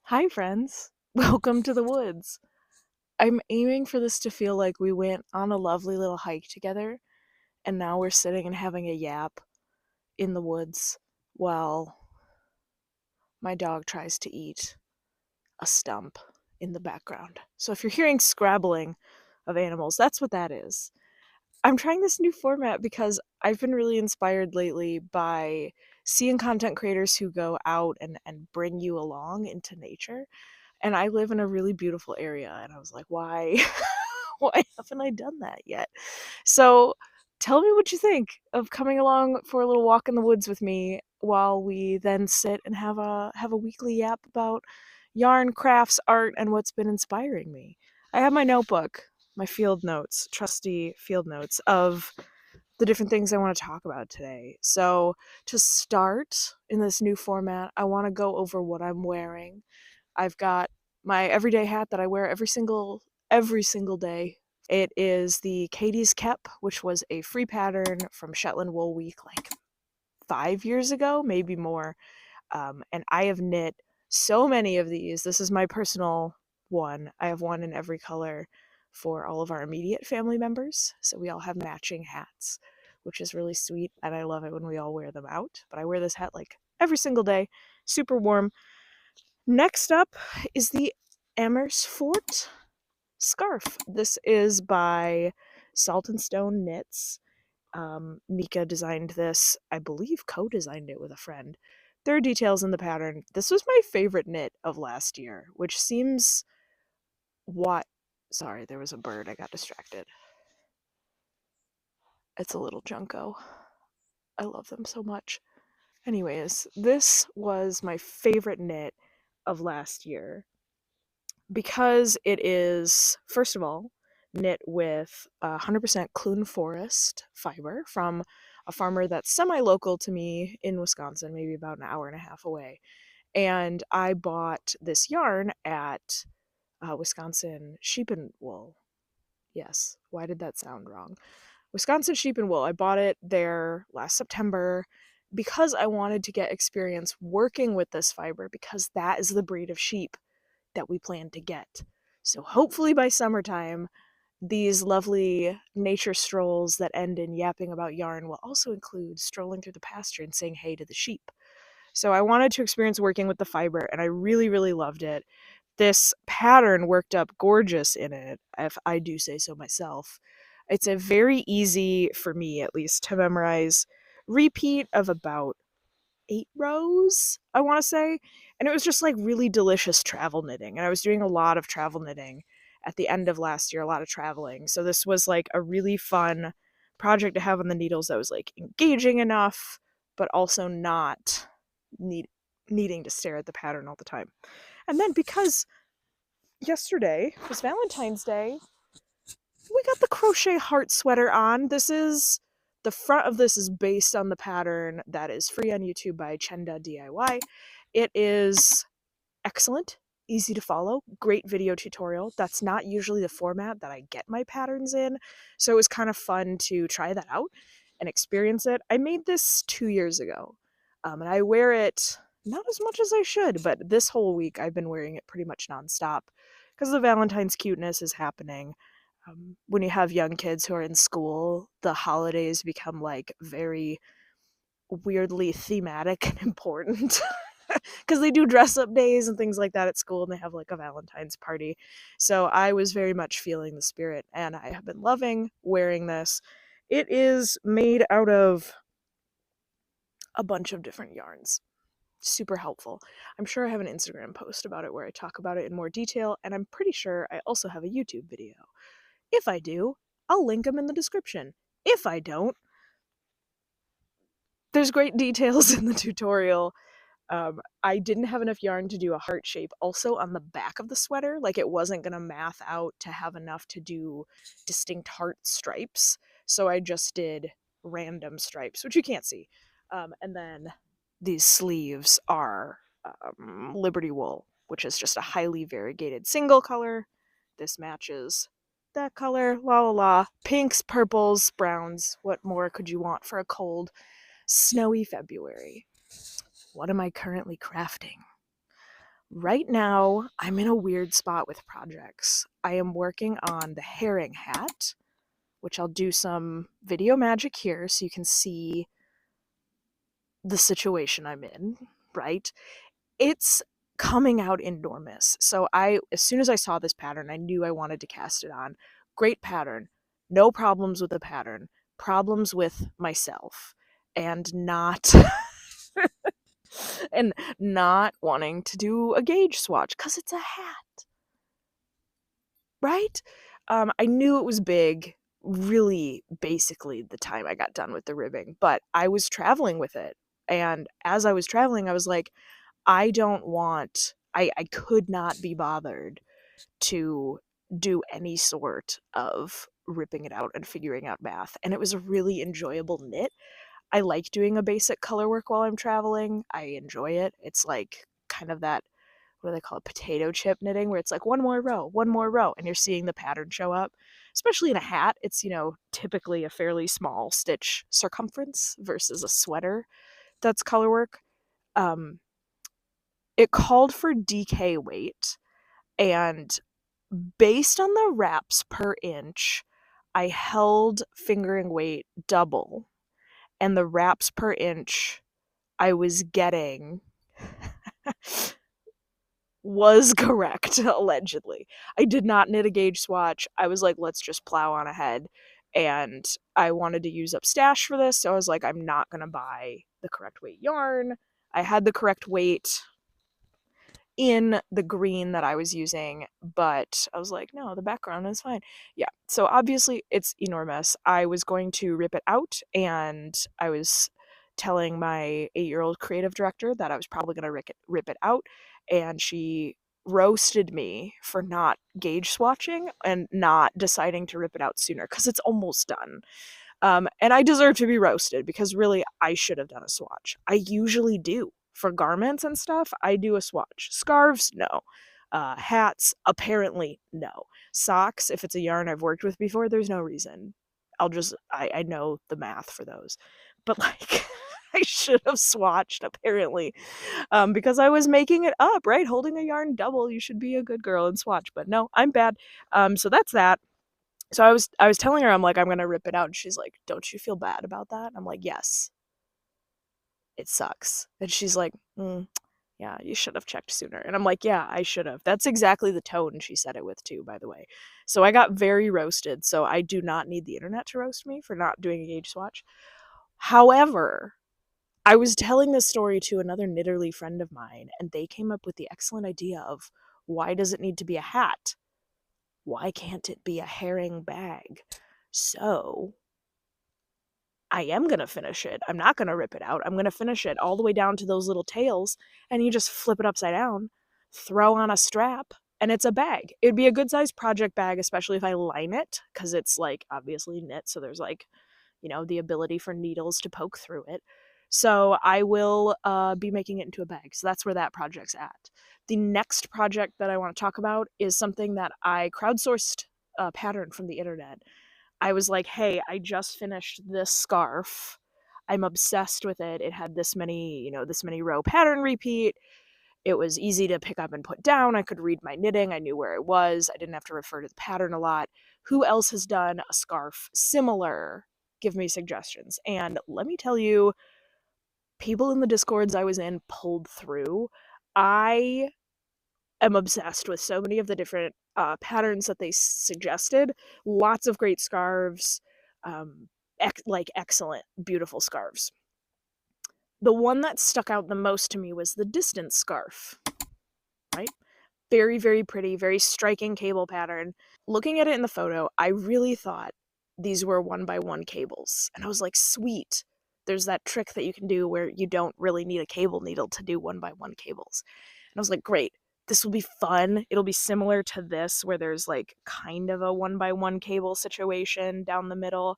Hi, friends. Welcome to the woods. I'm aiming for this to feel like we went on a lovely little hike together, and now we're sitting and having a yap in the woods while my dog tries to eat a stump in the background. So if you're hearing scrabbling of animals, that's what that is. I'm trying this new format because I've been really inspired lately by seeing content creators who go out and bring you along into nature. And I live in a really beautiful area, and I was like, why why haven't I done that yet? So tell me what you think of coming along for a little walk in the woods with me while we then sit and have a weekly yap about yarn, crafts, art, and what's been inspiring me. I have my notebook, my field notes, trusty field notes of the different things I want to talk about today. So to start in this new format, I want to go over what I'm wearing. I've got my everyday hat that I wear every single day. It is the Katie's Kep, which was a free pattern from Shetland Wool Week like 5 years ago, maybe more. And I have knit so many of these. This is my personal one. I have one in every color for all of our immediate family members. So we all have matching hats, which is really sweet. And I love it when we all wear them out. But I wear this hat like every single day, super warm. Next up is the Amersfoort Scarf. This is by Salt and Stone Knits. Mika designed this, I believe co-designed it with a friend. There are details in the pattern. This was my favorite knit of last year, which seems what... Sorry, there was a bird. I got distracted. It's a little junco. I love them so much. Anyways, this was my favorite knit of last year because it is, first of all, knit with 100% Clune Forest fiber from a farmer that's semi-local to me in Wisconsin, maybe about an hour and a half away. And I bought this yarn at Wisconsin Sheep and Wool. Yes, why did that sound wrong? Wisconsin Sheep and Wool. I bought it there last September because I wanted to get experience working with this fiber, because that is the breed of sheep that we plan to get. So hopefully by summertime, these lovely nature strolls that end in yapping about yarn will also include strolling through the pasture and saying hey to the sheep. So I wanted to experience working with the fiber, and I really, really loved it. This pattern worked up gorgeous in it, if I do say so myself. It's a very easy, for me at least, to memorize repeat of about 8 rows, I want to say. And it was just like really delicious travel knitting. And I was doing a lot of travel knitting at the end of last year, a lot of traveling. So this was like a really fun project to have on the needles that was like engaging enough, but also not needing to stare at the pattern all the time. And then because yesterday was Valentine's Day, we got the crochet heart sweater on. The front of this is based on the pattern that is free on YouTube by Chenda DIY. It is excellent, easy to follow, great video tutorial. That's not usually the format that I get my patterns in, so it was kind of fun to try that out and experience it. I made this 2 years ago, and I wear it not as much as I should, but this whole week I've been wearing it pretty much nonstop because the Valentine's cuteness is happening. When you have young kids who are in school, the holidays become like very weirdly thematic and important because they do dress up days and things like that at school, and they have like a Valentine's party. So I was very much feeling the spirit, and I have been loving wearing this. It is made out of a bunch of different yarns. Super helpful. I'm sure I have an Instagram post about it where I talk about it in more detail, and I'm pretty sure I also have a YouTube video. If I do, I'll link them in the description. If I don't, there's great details in the tutorial. I didn't have enough yarn to do a heart shape also on the back of the sweater. Like, it wasn't going to math out to have enough to do distinct heart stripes. So I just did random stripes, which you can't see. And then these sleeves are Liberty Wool, which is just a highly variegated single color. This matches that color, la la la. Pinks, purples, browns. What more could you want for a cold, snowy February? What am I currently crafting? Right now, I'm in a weird spot with projects. I am working on the herring hat, which I'll do some video magic here so you can see the situation I'm in, right? It's coming out enormous. So as soon as I saw this pattern, I knew I wanted to cast it on. Great pattern. No problems with the pattern. Problems with myself and not and not wanting to do a gauge swatch cuz it's a hat, right? I knew it was big really basically the time I got done with the ribbing, but I was traveling with it. And as I was traveling, I was like, I could not be bothered to do any sort of ripping it out and figuring out math. And it was a really enjoyable knit. I like doing a basic color work while I'm traveling. I enjoy it. It's like kind of that, what do they call it, potato chip knitting, where it's like one more row, and you're seeing the pattern show up. Especially in a hat, it's, typically a fairly small stitch circumference versus a sweater that's color work. Um, it called for DK weight, and based on the wraps per inch, I held fingering weight double, and the wraps per inch I was getting was correct, allegedly. I did not knit a gauge swatch. I was like, let's just plow on ahead. And I wanted to use up stash for this, so I was like, I'm not going to buy the correct weight yarn. I had the correct weight in the green that I was using, but I was like, no, the background is fine. Yeah, so obviously it's enormous. I was going to rip it out, and I was telling my 8-year-old creative director that I was probably going to rip it out, and she roasted me for not gauge swatching and not deciding to rip it out sooner because it's almost done. And I deserve to be roasted because really I should have done a swatch. I usually do. For garments and stuff, I do a swatch. Scarves, no. Hats, apparently, no. Socks, if it's a yarn I've worked with before, there's no reason. I know the math for those. But like, I should have swatched, apparently, because I was making it up, right? Holding a yarn double, you should be a good girl and swatch. But no, I'm bad. So that's that. So I was telling her, I'm like, I'm gonna rip it out, and she's like, don't you feel bad about that? I'm like, yes, it sucks. And she's like, yeah, you should have checked sooner. And I'm like, yeah, I should have. That's exactly the tone she said it with too, by the way. So I got very roasted. So I do not need the internet to roast me for not doing a gauge swatch. However, I was telling this story to another knitterly friend of mine, and they came up with the excellent idea of, why does it need to be a hat? Why can't it be a herring bag? So I am going to finish it. I'm not going to rip it out. I'm going to finish it all the way down to those little tails, and you just flip it upside down, throw on a strap, and it's a bag. It'd be a good sized project bag, especially if I line it, because it's like obviously knit, so there's like, the ability for needles to poke through it. So I will be making it into a bag. So that's where that project's at. The next project that I want to talk about is something that I crowdsourced a pattern from the internet. I was like, hey, I just finished this scarf. I'm obsessed with it. It had this many row pattern repeat. It was easy to pick up and put down. I could read my knitting. I knew where it was. I didn't have to refer to the pattern a lot. Who else has done a scarf similar? Give me suggestions. And let me tell you, people in the discords I was in pulled through. I am obsessed with so many of the different patterns that they suggested. Lots of great scarves, excellent, beautiful scarves. The one that stuck out the most to me was the distance scarf, right? Very, very pretty, very striking cable pattern. Looking at it in the photo, I really thought these were 1x1 cables. And I was like, sweet. There's that trick that you can do where you don't really need a cable needle to do 1x1 cables. And I was like, great. This will be fun. It'll be similar to this, where there's like kind of a 1x1 cable situation down the middle.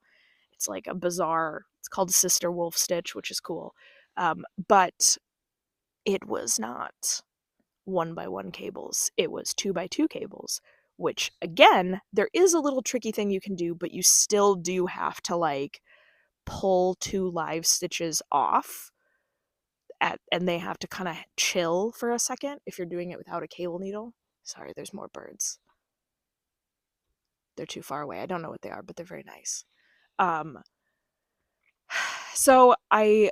It's like a bizarre, it's called Sister Wolf Stitch, which is cool. But it was not 1x1 cables. It was 2x2 cables, which again, there is a little tricky thing you can do, but you still do have to like pull 2 live stitches off and they have to kind of chill for a second if you're doing it without a cable needle. Sorry, there's more birds. They're too far away. I don't know what they are, but they're very nice. So I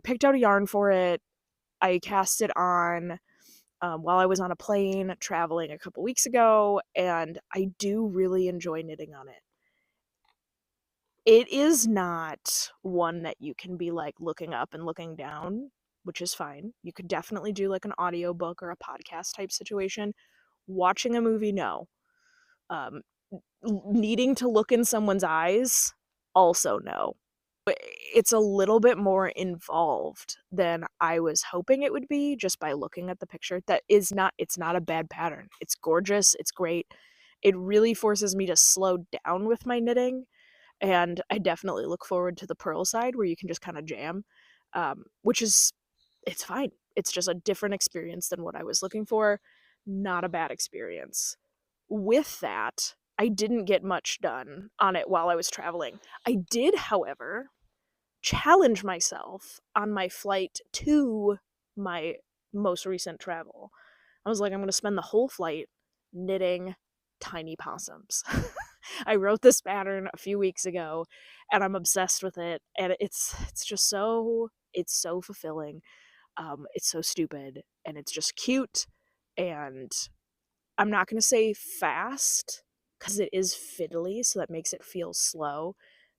picked out a yarn for it. I cast it on while I was on a plane traveling a couple weeks ago, and I do really enjoy knitting on it. It is not one that you can be like looking up and looking down, which is fine. You could definitely do like an audiobook or a podcast type situation. Watching a movie, no. Um, Needing to look in someone's eyes, also no. It's a little bit more involved than I was hoping it would be just by looking at the picture. It's not a bad pattern. It's gorgeous. It's great. It really forces me to slow down with my knitting. And I definitely look forward to the purl side where you can just kind of jam, it's fine. It's just a different experience than what I was looking for. Not a bad experience. With that, I didn't get much done on it while I was traveling. I did, however, challenge myself on my flight to my most recent travel. I was like, I'm going to spend the whole flight knitting tiny possums. I wrote this pattern a few weeks ago and I'm obsessed with it, and it's just it's so fulfilling. It's so stupid and it's just cute, and I'm not going to say fast because it is fiddly, so that makes it feel slow.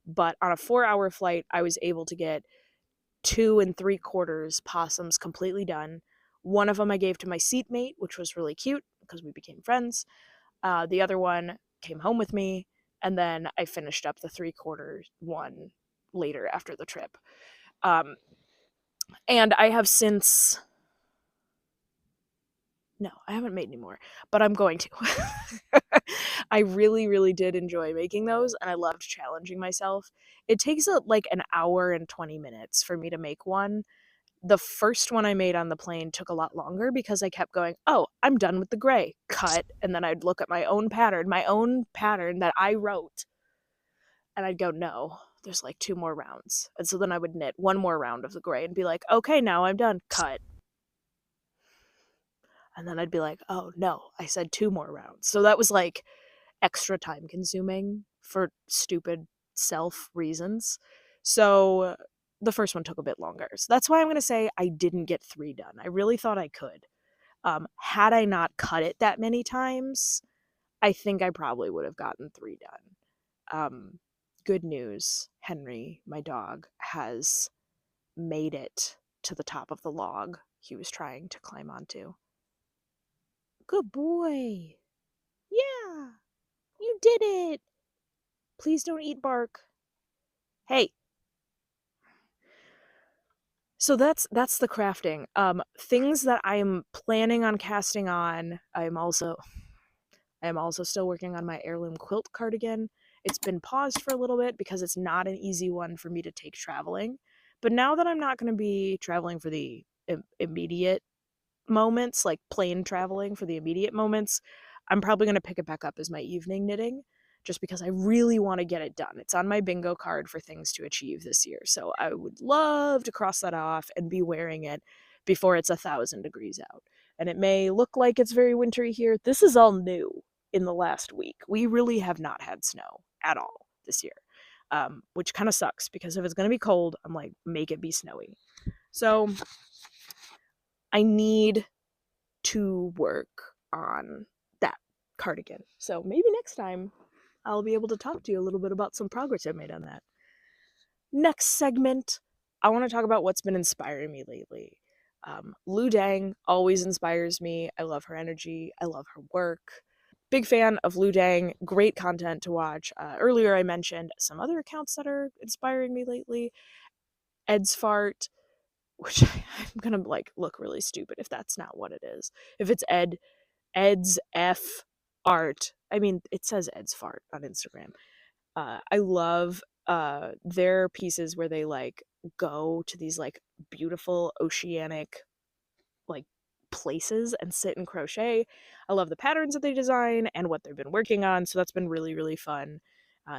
But on a 4-hour flight, I was able to get 2 3/4 possums completely done. One of them I gave to my seatmate, which was really cute because we became friends. The other one came home with me, and then I finished up the 3/4 one later after the trip. And I have since. No, I haven't made any more, but I'm going to. I really, really did enjoy making those, and I loved challenging myself. It takes like an hour and 20 minutes for me to make one. The first one I made on the plane took a lot longer because I kept going, oh, I'm done with the gray, cut, and then I'd look at my own pattern that I wrote, and I'd go, no, there's like 2 more rounds. And so then I would knit 1 more round of the gray and be like, okay, now I'm done, cut. And then I'd be like, oh no, I said 2 more rounds. So that was like extra time consuming for stupid self reasons. So the first one took a bit longer. So that's why I'm going to say I didn't get 3 done. I really thought I could. Had I not cut it that many times, I think I probably would have gotten 3 done. Good news, Henry, my dog, has made it to the top of the log he was trying to climb onto. Good boy. Yeah, you did it. Please don't eat bark. Hey. So that's the crafting. Things that I am planning on casting on. I am also still working on my heirloom quilt cardigan. It's been paused for a little bit because it's not an easy one for me to take traveling. But now that I'm not going to be traveling for the immediate moments, like plane traveling for the immediate moments, I'm probably going to pick it back up as my evening knitting just because I really want to get it done. It's on my bingo card for things to achieve this year. So I would love to cross that off and be wearing it before it's 1,000 degrees out. And it may look like it's very wintry here. This is all new in the last week. We really have not had snow at all this year, which kind of sucks because if it's going to be cold, I'm like, make it be snowy. So I need to work on that cardigan. So maybe next time I'll be able to talk to you a little bit about some progress I made on that. Next segment, I want to talk about what's been inspiring me lately. Lu Dang always inspires me. I love her energy. I love her work. Big fan of Lu Dang. Great content to watch. Earlier I mentioned some other accounts that are inspiring me lately. Ed's Fart, which I'm gonna like look really stupid if that's not what it is. If it's Ed's F Art. I mean, it says Ed's Fart on Instagram. I love their pieces where they like go to these like beautiful oceanic like places and sit and crochet. I love the patterns that they design and what they've been working on. So that's been really, really fun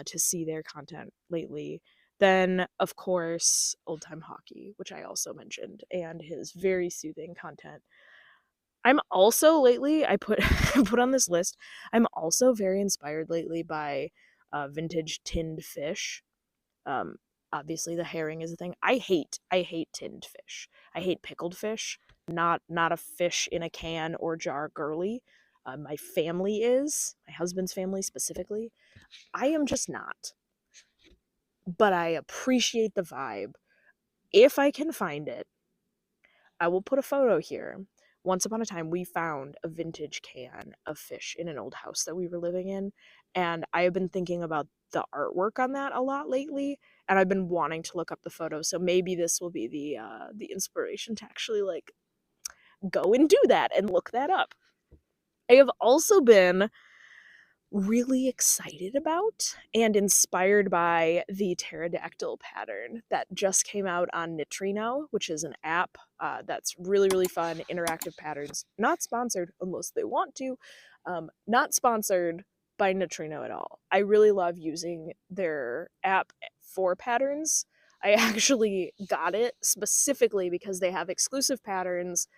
to see their content lately. Then, of course, old time hockey, which I also mentioned, and his very soothing content. I'm also lately, I put I put on this list. I'm also very inspired lately by vintage tinned fish. Um, Obviously, the herring is a thing. I hate tinned fish. I hate pickled fish. Not a fish in a can or jar girly. My family is, my husband's family specifically. I am just not. But I appreciate the vibe. If I can find it, I will put a photo here. Once upon a time, we found a vintage can of fish in an old house that we were living in, and I have been thinking about the artwork on that a lot lately, and I've been wanting to look up the photo. So maybe this will be the inspiration to actually like go and do that and look that up. I have also been really excited about and inspired by the pterodactyl pattern that just came out on Nitrino, which is an app that's really, really fun, interactive patterns. Not sponsored unless they want to. Not sponsored by Nitrino at all. I really love using their app for patterns. I actually got it specifically because they have exclusive patterns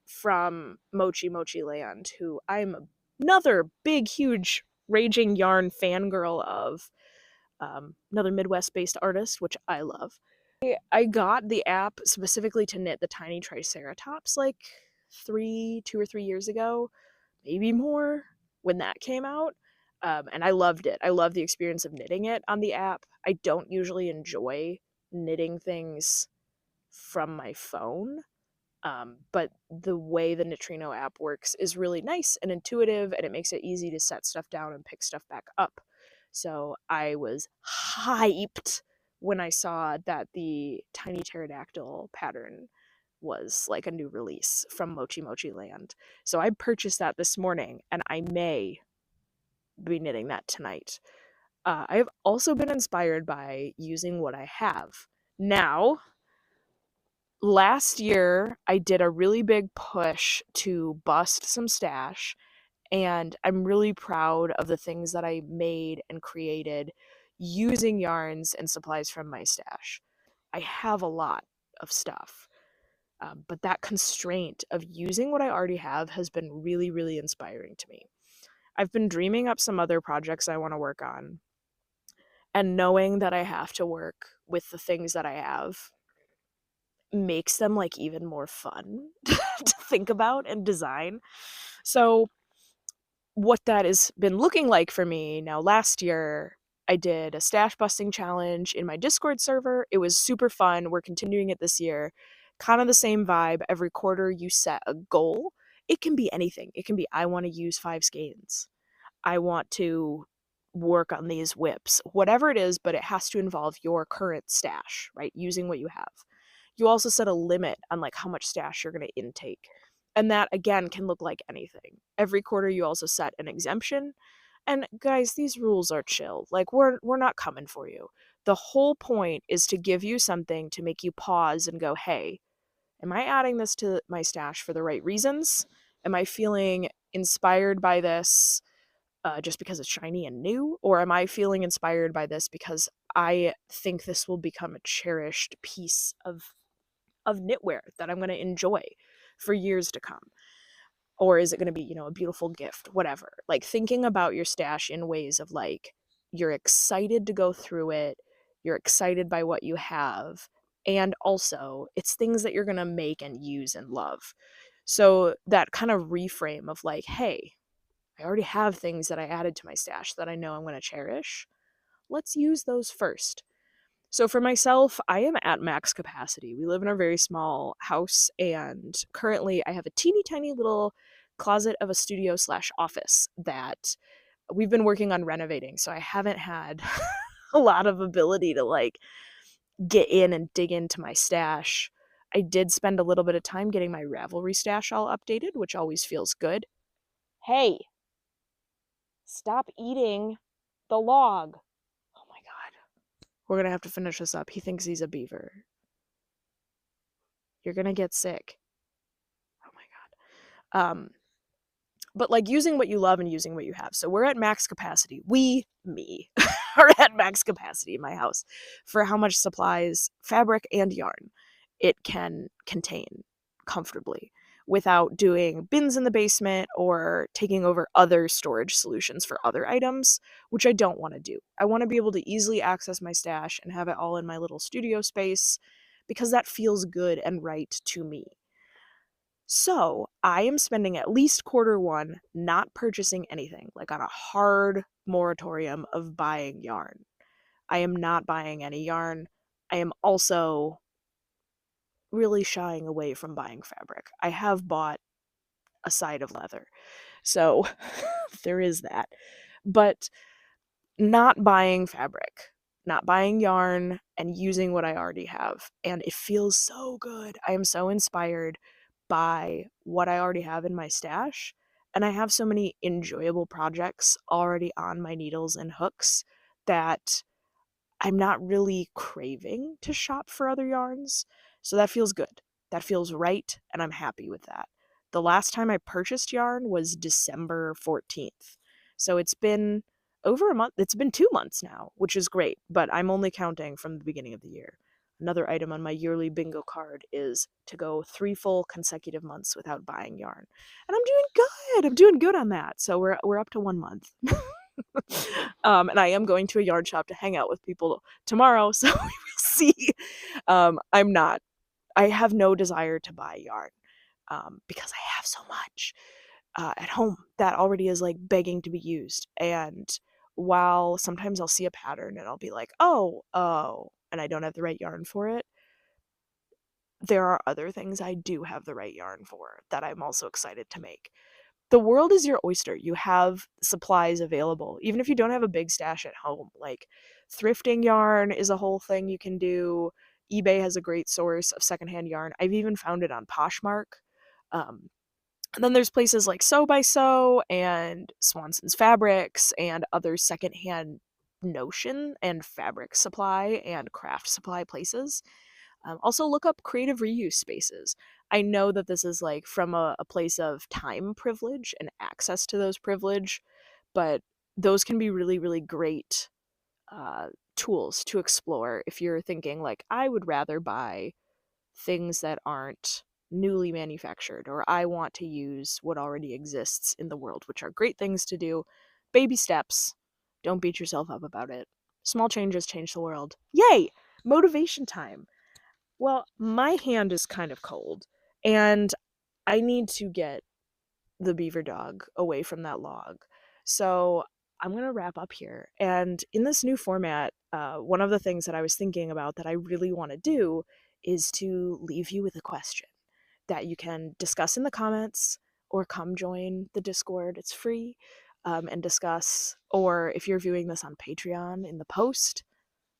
from Mochi Mochi Land, who I'm another big, huge, raging yarn fangirl of, another Midwest based artist, which I love. I got the app specifically to knit the tiny Triceratops like 2 or 3 years ago, maybe more, when that came out. And I loved it. I love the experience of knitting it on the app. I don't usually enjoy knitting things from my phone. But the way the Neutrino app works is really nice and intuitive, and it makes it easy to set stuff down and pick stuff back up. So I was hyped when I saw that the tiny pterodactyl pattern was like a new release from Mochi Mochi Land. So I purchased that this morning, and I may be knitting that tonight. I have also been inspired by using what I have. Now, last year I did a really big push to bust some stash, and I'm really proud of the things that I made and created using yarns and supplies from my stash. I have a lot of stuff, but that constraint of using what I already have has been really, really inspiring to me. I've been dreaming up some other projects I want to work on, and knowing that I have to work with the things that I have makes them like even more fun to think about and design. So what that has been looking like for me now, last year I did a stash busting challenge in my Discord server. It was super fun. We're continuing it this year. Kind of the same vibe. Every quarter you set a goal. It can be anything. It can be, I want to use 5 skeins. I want to work on these whips. Whatever it is, but it has to involve your current stash, right? Using what you have. You also set a limit on like how much stash you're going to intake. And that again can look like anything. Every quarter you also set an exemption. And guys, these rules are chill. Like we're not coming for you. The whole point is to give you something to make you pause and go, "Hey, am I adding this to my stash for the right reasons? Am I feeling inspired by this just because it's shiny and new? Or am I feeling inspired by this because I think this will become a cherished piece of knitwear that I'm going to enjoy for years to come? Or is it going to be, a beautiful gift, whatever?" Like thinking about your stash in ways of like, you're excited to go through it, you're excited by what you have, and also it's things that you're going to make and use and love. So that kind of reframe of like, hey, I already have things that I added to my stash that I know I'm going to cherish. Let's use those first. So for myself, I am at max capacity. We live in a very small house, and currently I have a teeny tiny little closet of a studio slash office that we've been working on renovating. So I haven't had a lot of ability to like get in and dig into my stash. I did spend a little bit of time getting my Ravelry stash all updated, which always feels good. Hey, stop eating the log. Oh my God. We're going to have to finish this up. He thinks he's a beaver. You're going to get sick. Oh my God. but like using what you love and using what you have. So we're at max capacity. Me, are at max capacity in my house for how much supplies, fabric, and yarn it can contain comfortably without doing bins in the basement or taking over other storage solutions for other items, which I don't want to do. I want to be able to easily access my stash and have it all in my little studio space because that feels good and right to me. So I am spending at least quarter one not purchasing anything, like on a hard moratorium of buying yarn. I am not buying any yarn. I am also really shying away from buying fabric. I have bought a side of leather, so there is that. But not buying fabric, not buying yarn, and using what I already have. And it feels so good. I am so inspired by what I already have in my stash. And I have so many enjoyable projects already on my needles and hooks that I'm not really craving to shop for other yarns. So that feels good. That feels right, and I'm happy with that. The last time I purchased yarn was December 14th. So it's been over a month. It's been 2 months now, which is great, but I'm only counting from the beginning of the year. Another item on my yearly bingo card is to go 3 full consecutive months without buying yarn. And I'm doing good. I'm doing good on that. So we're up to 1 month. And I am going to a yard shop to hang out with people tomorrow, so we will see. I'm not. I have no desire to buy yarn because I have so much at home that already is like begging to be used. And while sometimes I'll see a pattern and I'll be like, oh, and I don't have the right yarn for it, there are other things I do have the right yarn for that I'm also excited to make. The world is your oyster. You have supplies available, even if you don't have a big stash at home. Like thrifting yarn is a whole thing you can do. eBay has a great source of secondhand yarn. I've even found it on Poshmark. And then there's places like Sew by Sew and Swanson's Fabrics and other secondhand notion and fabric supply and craft supply places. Also, look up creative reuse spaces. I know that this is like from a place of time privilege and access to those privilege, but those can be really, really great tools to explore if you're thinking, like, I would rather buy things that aren't newly manufactured, or I want to use what already exists in the world, which are great things to do. Baby steps. Don't beat yourself up about it. Small changes change the world. Yay! Motivation time. Well, my hand is kind of cold, and I need to get the beaver dog away from that log. So I'm going to wrap up here. And in this new format, one of the things that I was thinking about that I really want to do is to leave you with a question that you can discuss in the comments or come join the Discord. It's free, and discuss. Or if you're viewing this on Patreon, in the post,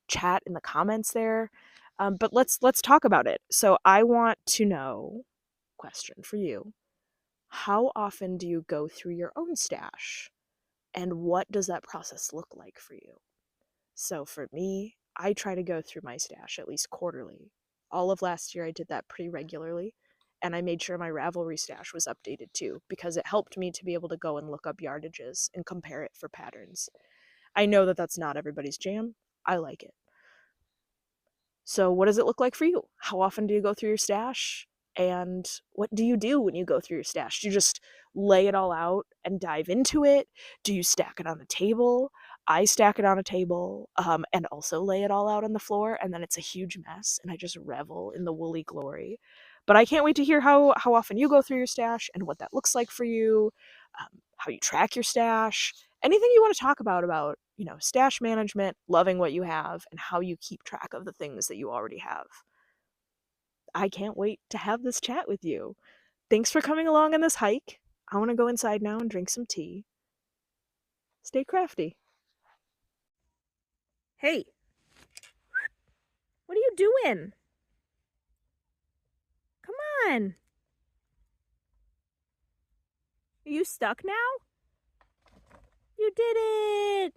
chat in the comments there. But let's talk about it. So I want to know, question for you, how often do you go through your own stash? And what does that process look like for you? So for me, I try to go through my stash at least quarterly. All of last year I did that pretty regularly, and I made sure my Ravelry stash was updated too, because it helped me to be able to go and look up yardages and compare it for patterns. I know that that's not everybody's jam. I like it. So what does it look like for you? How often do you go through your stash? And what do you do when you go through your stash? Do you just lay it all out and dive into it? Do you stack it on the table? I stack it on a table, and also lay it all out on the floor, and then it's a huge mess, and I just revel in the woolly glory. But I can't wait to hear how often you go through your stash and what that looks like for you, how you track your stash, anything you want to talk about, stash management, loving what you have, and how you keep track of the things that you already have. I can't wait to have this chat with you. Thanks for coming along on this hike. I want to go inside now and drink some tea. Stay crafty. Hey, what are you doing? Come on. Are you stuck now? You did it!